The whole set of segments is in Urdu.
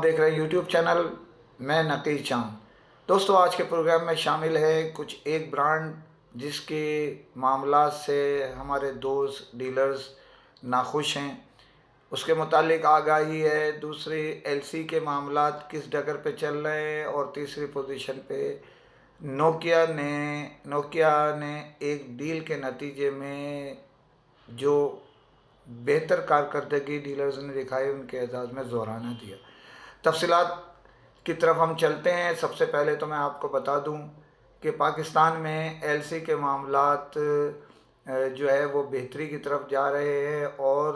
دیکھ رہے ہیں یوٹیوب چینل میں نقی چاند۔ دوستو آج کے پروگرام میں شامل ہے کچھ ایک برانڈ جس کے معاملات سے ہمارے دوست ڈیلرز ناخوش ہیں، اس کے متعلق آگاہی ہے۔ دوسری ایل سی کے معاملات کس ڈگر پہ چل رہے ہیں، اور تیسری پوزیشن پہ نوکیا نے ایک ڈیل کے نتیجے میں جو بہتر کارکردگی ڈیلرز نے دکھائی ان کے اعزاز میں زہرانہ دیا۔ تفصیلات کی طرف ہم چلتے ہیں۔ سب سے پہلے تو میں آپ کو بتا دوں کہ پاکستان میں ایل سی کے معاملات جو ہے وہ بہتری کی طرف جا رہے ہیں، اور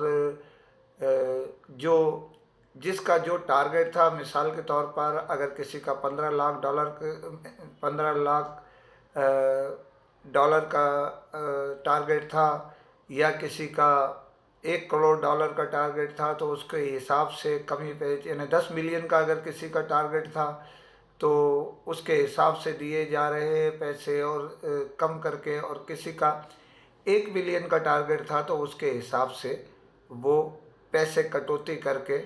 جس کا جو ٹارگٹ تھا، مثال کے طور پر اگر کسی کا $15 لاکھ ڈالر کا ٹارگٹ تھا، یا کسی کا $1 کروڑ کا ٹارگٹ تھا، تو اس کے حساب سے کمی پہ، یعنی 10 ملین کا اگر کسی کا ٹارگٹ تھا تو اس کے حساب سے دیے جا رہے پیسے اور کم کر کے، اور کسی کا 1 ملین کا ٹارگٹ تھا تو اس کے حساب سے وہ پیسے کٹوتی کر کے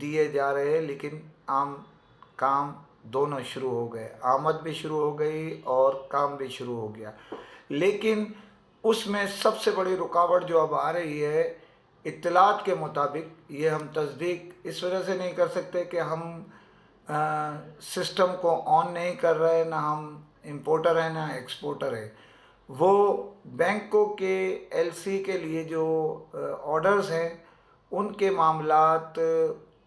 دیے جا رہے، لیکن کام دونوں شروع ہو گئے، آمد بھی شروع ہو گئی اور کام بھی شروع ہو گیا۔ لیکن اس میں سب سے بڑی رکاوٹ جو اب آ رہی ہے، اطلاعات کے مطابق، یہ ہم تصدیق اس وجہ سے نہیں کر سکتے کہ ہم سسٹم کو آن نہیں کر رہے، نہ ہم امپورٹر ہیں نہ ایکسپورٹر ہیں، وہ بینکوں کے ایل سی کے لیے جو آرڈرز ہیں ان کے معاملات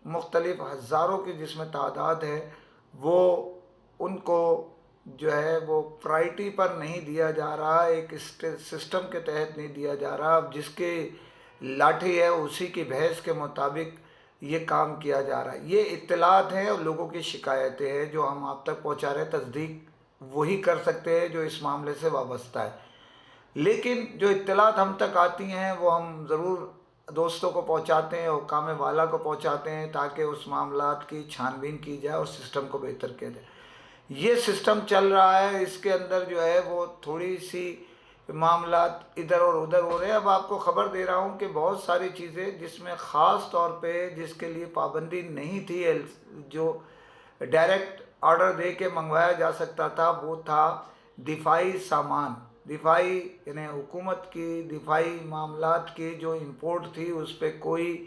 مختلف ہزاروں کی جس میں تعداد ہے، وہ ان کو جو ہے وہ پرائرٹی پر نہیں دیا جا رہا، ایک سسٹم کے تحت نہیں دیا جا رہا۔ اب جس کے لاٹھی ہے اسی کی بھینس کے مطابق یہ کام کیا جا رہا ہے۔ یہ اطلاعات ہیں اور لوگوں کی شکایتیں ہیں جو ہم آپ تک پہنچا رہے ہیں۔ تصدیق وہی کر سکتے ہیں جو اس معاملے سے وابستہ ہے، لیکن جو اطلاعات ہم تک آتی ہیں وہ ہم ضرور دوستوں کو پہنچاتے ہیں اور حکام والا کو پہنچاتے ہیں، تاکہ اس معاملات کی چھان بین کی جائے اور سسٹم کو بہتر کیا جائے۔ یہ سسٹم چل رہا ہے، اس کے اندر جو ہے وہ تھوڑی سی معاملات ادھر اور ادھر ہو رہے ہیں۔ اب آپ کو خبر دے رہا ہوں کہ بہت ساری چیزیں جس میں خاص طور پہ جس کے لیے پابندی نہیں تھی، جو ڈائریکٹ آرڈر دے کے منگوایا جا سکتا تھا، وہ تھا دفاعی سامان، یعنی حکومت کی دفاعی معاملات کی جو امپورٹ تھی اس پہ کوئی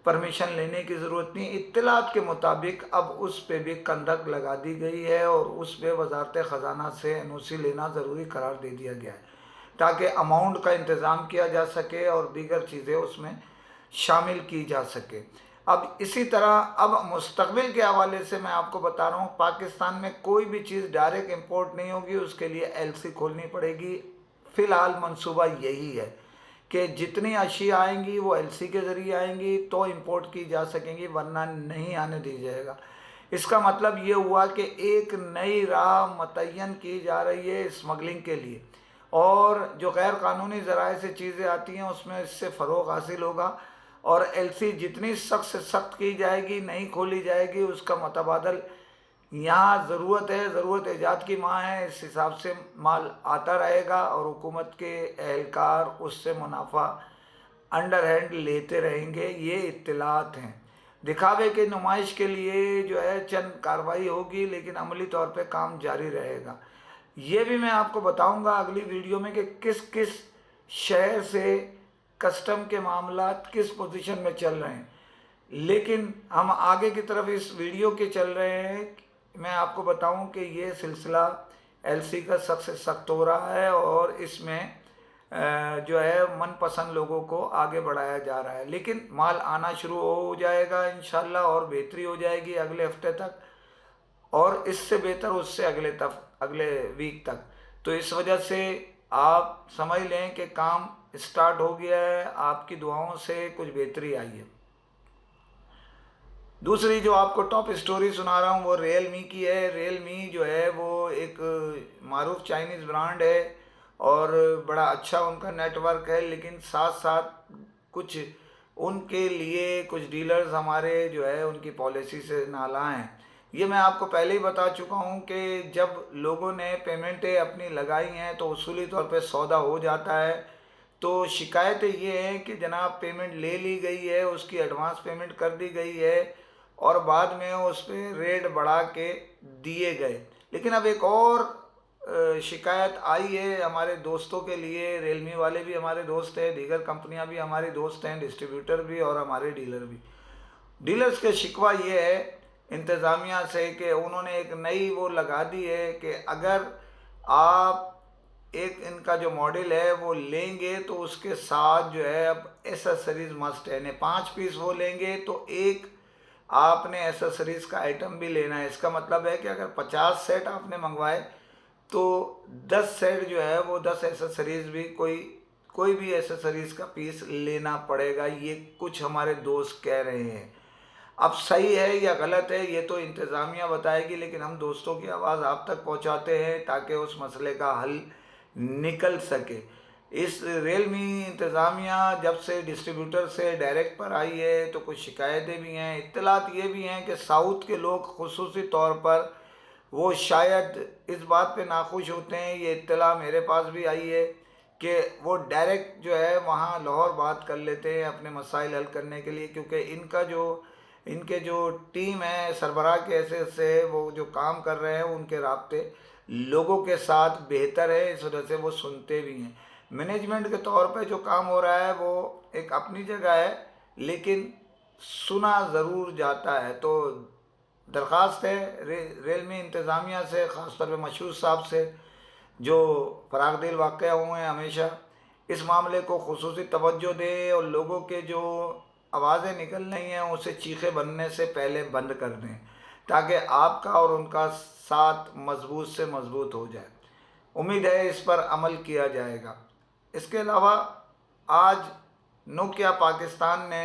پرمیشن لینے کی ضرورت نہیں۔ اطلاعات کے مطابق اب اس پہ بھی کندھک لگا دی گئی ہے، اور اس پہ وزارت خزانہ سے این او سی لینا ضروری قرار دے دیا گیا ہے، تاکہ اماؤنٹ کا انتظام کیا جا سکے اور دیگر چیزیں اس میں شامل کی جا سکے۔ اب اسی طرح اب مستقبل کے حوالے سے میں آپ کو بتا رہا ہوں، پاکستان میں کوئی بھی چیز ڈائریکٹ امپورٹ نہیں ہوگی، اس کے لیے ایل سی کھولنی پڑے گی۔ فی الحال منصوبہ یہی ہے کہ جتنی اشیاء آئیں گی وہ ایل سی کے ذریعے آئیں گی تو امپورٹ کی جا سکیں گی، ورنہ نہیں آنے دی جائے گا۔ اس کا مطلب یہ ہوا کہ ایک نئی راہ متعین کی جا رہی ہے اسمگلنگ کے لیے، اور جو غیر قانونی ذرائع سے چیزیں آتی ہیں اس میں اس سے فروغ حاصل ہوگا، اور ایل سی جتنی سخت سے سخت کی جائے گی، نہیں کھولی جائے گی، اس کا متبادل یہاں ضرورت ہے، ضرورت ایجاد کی ماں ہے، اس حساب سے مال آتا رہے گا، اور حکومت کے اہلکار اس سے منافع انڈر ہینڈ لیتے رہیں گے۔ یہ اطلاعات ہیں، دکھاوے کے نمائش کے لیے جو ہے چند کارروائی ہوگی، لیکن عملی طور پہ کام جاری رہے گا۔ یہ بھی میں آپ کو بتاؤں گا اگلی ویڈیو میں کہ کس کس شہر سے کسٹم کے معاملات کس پوزیشن میں چل رہے ہیں، لیکن ہم آگے کی طرف اس ویڈیو کے چل رہے ہیں۔ میں آپ کو بتاؤں کہ یہ سلسلہ ایل سی کا سخت سے سخت ہو رہا ہے، اور اس میں جو ہے من پسند لوگوں کو آگے بڑھایا جا رہا ہے، لیکن مال آنا شروع ہو جائے گا انشاءاللہ، اور بہتری ہو جائے گی اگلے ہفتے تک، اور اس سے بہتر اس سے اگلے ویک تک۔ تو اس وجہ سے آپ سمجھ لیں کہ کام اسٹارٹ ہو گیا ہے، آپ کی دعاؤں سے کچھ بہتری آئی ہے۔ دوسری جو آپ کو ٹاپ اسٹوری سنا رہا ہوں وہ ریئل می کی ہے۔ ریئل می جو ہے وہ ایک معروف چائنیز برانڈ ہے، اور بڑا اچھا ان کا نیٹ ورک ہے، لیکن ساتھ ساتھ کچھ ان کے لیے کچھ ڈیلرز ہمارے جو ہے ان کی پالیسی سے نالاں ہیں۔ یہ میں آپ کو پہلے ہی بتا چکا ہوں کہ جب لوگوں نے پیمنٹیں اپنی لگائی ہیں تو اصولی طور پہ سودا ہو جاتا ہے، تو شکایت یہ ہے کہ جناب پیمنٹ لے لی گئی ہے، اس کی ایڈوانس پیمنٹ کر دی گئی ہے، اور بعد میں اس پہ ریٹ بڑھا کے دیے گئے۔ لیکن اب ایک اور شکایت آئی ہے ہمارے دوستوں کے لیے، ریلمی والے بھی ہمارے دوست ہیں، دیگر کمپنیاں بھی ہماری دوست ہیں، ڈسٹریبیوٹر بھی اور ہمارے ڈیلر بھی۔ ڈیلرز کے شکوہ یہ ہے انتظامیہ سے کہ انہوں نے ایک نئی وہ لگا دی ہے کہ اگر آپ ایک ان کا جو ماڈل ہے وہ لیں گے تو اس کے ساتھ جو ہے اب ایسیسریز مسٹ ہے، یعنی 5 پیس وہ لیں گے تو ایک آپ نے ایسیسریز کا آئٹم بھی لینا ہے۔ اس کا مطلب ہے کہ اگر 50 سیٹ آپ نے منگوائے تو 10 سیٹ جو ہے وہ 10 ایسیسریز بھی کوئی بھی ایسیسریز کا پیس لینا پڑے گا، یہ کچھ ہمارے دوست کہہ رہے ہیں۔ اب صحیح ہے یا غلط ہے یہ تو انتظامیہ بتائے گی، لیکن ہم دوستوں کی آواز آپ تک پہنچاتے ہیں تاکہ اس مسئلے کا حل نکل سکے۔ اس ریلمی انتظامیہ جب سے ڈسٹریبیوٹر سے ڈائریکٹ پر آئی ہے تو کچھ شکایتیں بھی ہیں، اطلاعات یہ بھی ہیں کہ ساؤتھ کے لوگ خصوصی طور پر وہ شاید اس بات پہ ناخوش ہوتے ہیں، یہ اطلاع میرے پاس بھی آئی ہے کہ وہ ڈائریکٹ جو ہے وہاں لاہور بات کر لیتے ہیں اپنے مسائل حل کرنے کے لیے، کیونکہ ان کے جو ٹیم ہے سربراہ کے حیثیت سے وہ جو کام کر رہے ہیں ان کے رابطے لوگوں کے ساتھ بہتر ہے، اس وجہ سے وہ سنتے بھی ہیں۔ مینجمنٹ کے طور پہ جو کام ہو رہا ہے وہ ایک اپنی جگہ ہے، لیکن سنا ضرور جاتا ہے۔ تو درخواست ہے ریلمی انتظامیہ سے، خاص طور پہ مشہور صاحب سے جو فراخ دل واقعہ ہوئے ہیں ہمیشہ، اس معاملے کو خصوصی توجہ دیں اور لوگوں کے جو آوازیں نکل رہی ہیں اسے چیخے بننے سے پہلے بند کر دیں تاکہ آپ کا اور ان کا ساتھ مضبوط سے مضبوط ہو جائے۔ امید ہے اس پر عمل کیا جائے گا۔ اس کے علاوہ آج نوکیا پاکستان نے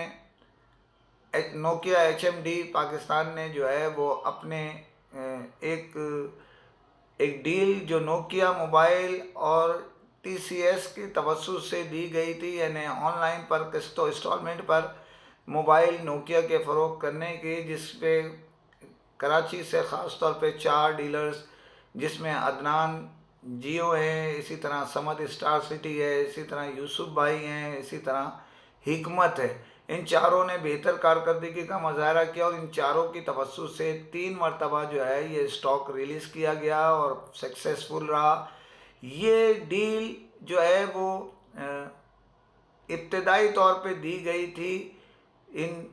نوکیا HMD پاکستان نے جو ہے وہ اپنے ایک ڈیل جو نوکیا موبائل اور TCS کے توسط سے دی گئی تھی، یعنی آن لائن پر قسطوں انسٹالمنٹ پر موبائل نوکیا کے فروغ کرنے کی، جس پہ کراچی سے خاص طور پہ 4 ڈیلرز جس میں عدنان جیو ہیں، اسی طرح سمد اسٹار سٹی ہے، اسی طرح یوسف بھائی ہیں، اسی طرح حکمت ہے، ان چاروں نے بہتر کارکردگی کا مظاہرہ کیا اور ان چاروں کی توسط سے 3 مرتبہ جو ہے یہ اسٹاک ریلیز کیا گیا اور سکسیسفل رہا۔ یہ ڈیل جو ہے وہ ابتدائی طور پہ دی گئی تھی ان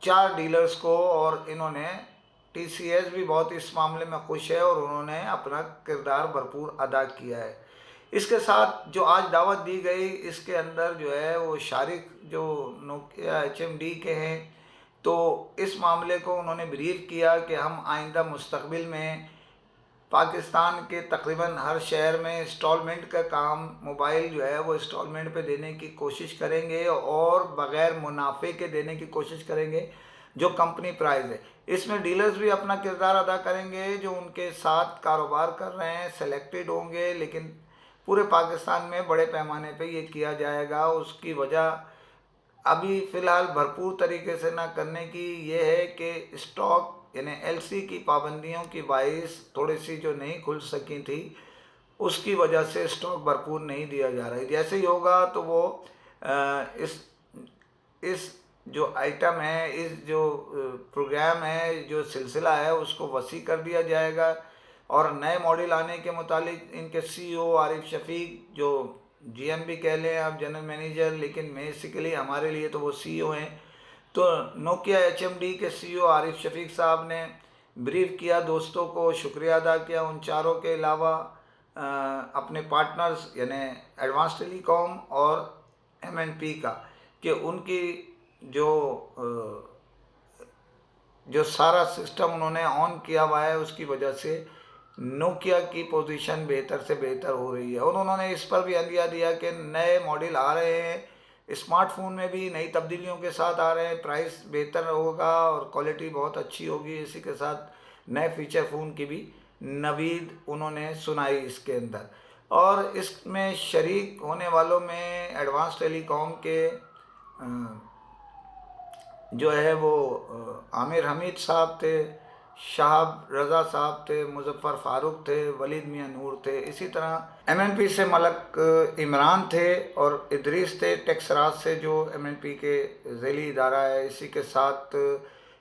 4 ڈیلرز کو، اور انہوں نے TCS بھی بہت اس معاملے میں خوش ہے اور انہوں نے اپنا کردار بھرپور ادا کیا ہے۔ اس کے ساتھ جو آج دعوت دی گئی اس کے اندر جو ہے وہ شارک جو نوکیا HMD کے ہیں، تو اس معاملے کو انہوں نے بریف کیا کہ ہم آئندہ مستقبل میں پاکستان کے تقریباً ہر شہر میں انسٹالمنٹ کا کام موبائل جو ہے وہ انسٹالمنٹ پہ دینے کی کوشش کریں گے اور بغیر منافع کے دینے کی کوشش کریں گے جو کمپنی پرائز ہے۔ اس میں ڈیلرز بھی اپنا کردار ادا کریں گے جو ان کے ساتھ کاروبار کر رہے ہیں، سلیکٹڈ ہوں گے، لیکن پورے پاکستان میں بڑے پیمانے پہ یہ کیا جائے گا۔ اس کی وجہ ابھی فی الحال بھرپور طریقے سے نہ کرنے کی یہ ہے کہ اسٹاک یعنی LC کی پابندیوں کی باعث تھوڑی سی جو نہیں کھل سکی تھی اس کی وجہ سے اسٹاک بھرپور نہیں دیا جا رہا ہے۔ جیسے ہی ہوگا تو وہ اس جو آئٹم ہے، اس جو پروگرام ہے، جو سلسلہ ہے اس کو وسیع کر دیا جائے گا، اور نئے ماڈل آنے کے متعلق ان کے CEO عارف شفیق جو GM بھی کہہ لیں آپ، جنرل مینیجر، لیکن بیسیکلی ہمارے لیے تو وہ CEO ہیں، تو نوکیا HMD کے CEO عارف شفیق صاحب نے بریف کیا، دوستوں کو شکریہ ادا کیا، ان چاروں کے علاوہ اپنے پارٹنرز یعنی ایڈوانس ٹیلی کام اور MNP کا، کہ ان کی جو سارا سسٹم انہوں نے آن کیا ہوا ہے اس کی وجہ سے نوکیا کی پوزیشن بہتر سے بہتر ہو رہی ہے۔ اور انہوں نے اس پر بھی عندیہ دیا کہ نئے ماڈل آ رہے ہیں، اسمارٹ فون میں بھی نئی تبدیلیوں کے ساتھ آ رہے ہیں، پرائس بہتر ہوگا اور کوالٹی بہت اچھی ہوگی، اسی کے ساتھ نئے فیچر فون کی بھی نوید انہوں نے سنائی اس کے اندر۔ اور اس میں شریک ہونے والوں میں ایڈوانس ٹیلی کام کے جو ہے وہ عامر حمید صاحب تھے، شہاب رضا صاحب تھے، مظفر فاروق تھے، ولید میاں نور تھے، اسی طرح MNP سے ملک عمران تھے اور ادریس تھے، ٹیکسراج سے جو MNP کے ذیلی ادارہ ہے، اسی کے ساتھ